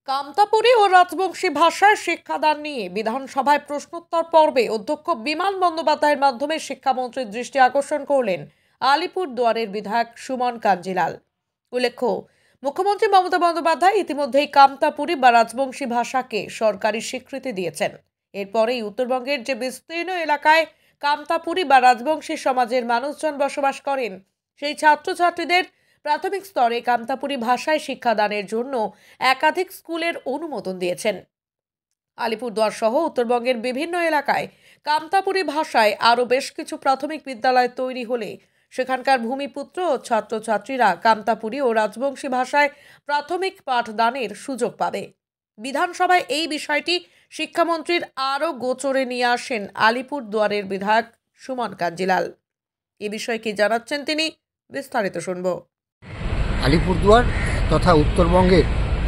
কামতাপুরী ও রাজবংশী ভাষায় শিক্ষাদান নিয়ে বিধানসভায় প্রশ্নোত্তর পর্বে অধ্যক্ষ বিমান বন্দ্যোপাধ্যায়ের মাধ্যমে শিক্ষামন্ত্রীর দৃষ্টি আকর্ষণ করলেন আলিপুরদুয়ারের বিধায়ক সুমন কাঞ্জিলাল। উল্লেখ্য, মুখ্যমন্ত্রী মমতা বন্দ্যোপাধ্যায় ইতিমধ্যেই কামতাপুরী বা রাজবংশী ভাষাকে সরকারি স্বীকৃতি দিয়েছেন। এরপরেই উত্তরবঙ্গের যে বিস্তীর্ণ এলাকায় কামতাপুরী বা রাজবংশী সমাজের মানুষজন বসবাস করেন, সেই ছাত্রছাত্রীদের প্রাথমিক স্তরে কামতাপুরী ভাষায় শিক্ষাদানের জন্য একাধিক স্কুলের অনুমোদন দিয়েছেন। আলিপুরদুয়ার সহ উত্তরবঙ্গের বিভিন্ন এলাকায় কামতাপুরী ভাষায় আরও বেশ কিছু প্রাথমিক বিদ্যালয় তৈরি হলে সেখানকার ভূমিপুত্র ও ছাত্রছাত্রীরা কামতাপুরী ও রাজবংশী ভাষায় প্রাথমিক পাঠদানের সুযোগ পাবে। বিধানসভায় এই বিষয়টি শিক্ষামন্ত্রীর আরও গোচরে নিয়ে আসেন আলিপুরদুয়ারের বিধায়ক সুমন কাঞ্জিলাল। এ বিষয়ে কি জানাচ্ছেন তিনি, বিস্তারিত শুনব। আলিপুরদুয়ার তথা উত্তরবঙ্গের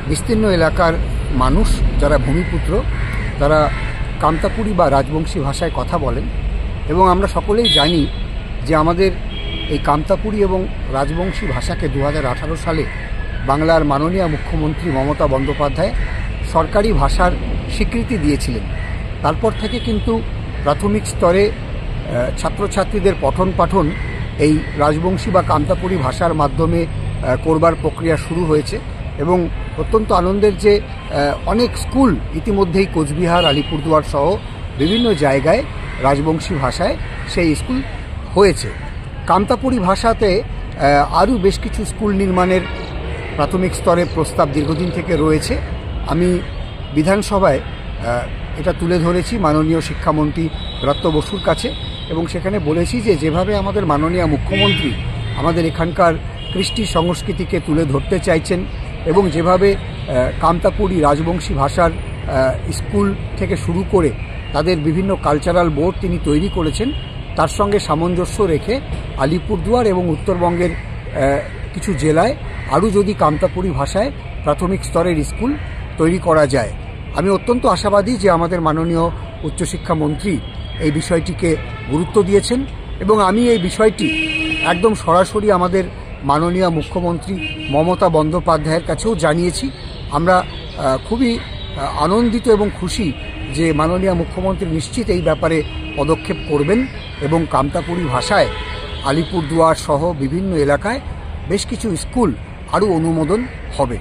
বিস্তীর্ণ এলাকার মানুষ যারা ভূমিপুত্র, তারা কামতাপুরী বা রাজবংশী ভাষায় কথা বলেন এবং আমরা সকলেই জানি যে আমাদের এই কামতাপুরী এবং রাজবংশী ভাষাকে 2018 সালে বাংলার মাননীয় মুখ্যমন্ত্রী মমতা বন্দ্যোপাধ্যায় সরকারি ভাষার স্বীকৃতি দিয়েছিলেন। তারপর থেকে কিন্তু প্রাথমিক স্তরে ছাত্রছাত্রীদের পঠন পাঠন এই রাজবংশী বা কামতাপুরী ভাষার মাধ্যমে করবার প্রক্রিয়া শুরু হয়েছে এবং অত্যন্ত আনন্দের যে অনেক স্কুল ইতিমধ্যেই কোচবিহার, আলিপুরদুয়ার সহ বিভিন্ন জায়গায় রাজবংশী ভাষায় সেই স্কুল হয়েছে। কামতাপুরী ভাষাতে আরও বেশ কিছু স্কুল নির্মাণের প্রাথমিক স্তরে প্রস্তাব দীর্ঘদিন থেকে রয়েছে। আমি বিধানসভায় এটা তুলে ধরেছি মাননীয় শিক্ষামন্ত্রী ব্রাত্য বসুর কাছে এবং সেখানে বলেছি যে যেভাবে আমাদের মাননীয় মুখ্যমন্ত্রী আমাদের এখানকার কৃষ্টি সংস্কৃতিকে তুলে ধরতে চাইছেন এবং যেভাবে কামতাপুরী রাজবংশী ভাষার স্কুল থেকে শুরু করে তাদের বিভিন্ন কালচারাল বোর্ড তিনি তৈরি করেছেন, তার সঙ্গে সামঞ্জস্য রেখে আলিপুরদুয়ার এবং উত্তরবঙ্গের কিছু জেলায় আরও যদি কামতাপুরী ভাষায় প্রাথমিক স্তরের স্কুল তৈরি করা যায়, আমি অত্যন্ত আশাবাদী যে আমাদের মাননীয় উচ্চশিক্ষামন্ত্রী এই বিষয়টিকে গুরুত্ব দিয়েছেন এবং আমি এই বিষয়টি একদম সরাসরি আমাদের মাননীয় মুখ্যমন্ত্রী মমতা বন্দ্যোপাধ্যায়ের কাছেও জানিয়েছি। আমরা খুবই আনন্দিত এবং খুশি যে মাননীয় মুখ্যমন্ত্রী নিশ্চিত এই ব্যাপারে পদক্ষেপ করবেন এবং কামতাপুরী ভাষায় আলিপুরদুয়ার সহ বিভিন্ন এলাকায় বেশ কিছু স্কুল আরও অনুমোদন হবে।